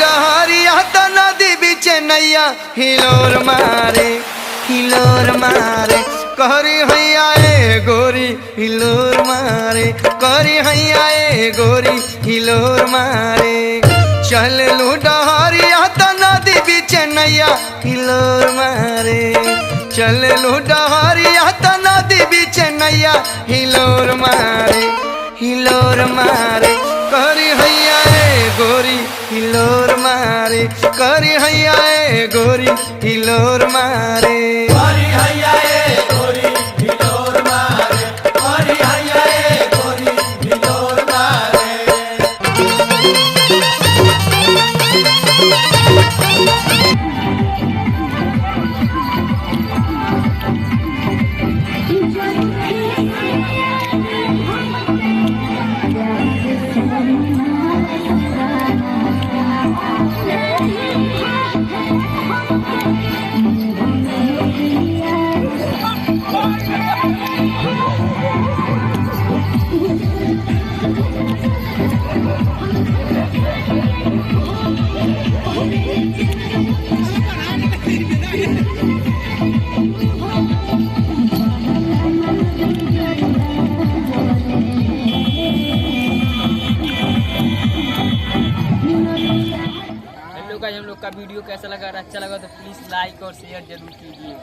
डहरिया तो नदी बीच नैया हिलोर मारे करी हैया ए गोरी हिलोर मारे करी हैया ए गोरी हिलोर मारे चल लू डहरिया तो नदी बीच नैया हिलोर मारे चल लू डहरिया तो नदी बीच नैया हिलोर मारे करी हैया ए गोरी हिलोर मारे करी हैया ए गोरी हिलोर मारे करी हैया ए गोरी हिलोर मारे करी हैया ए गोरी हिलोर मारे हम लोग का वीडियो कैसा लगा, अच्छा लगा तो प्लीज़ लाइक और शेयर जरूर कीजिए।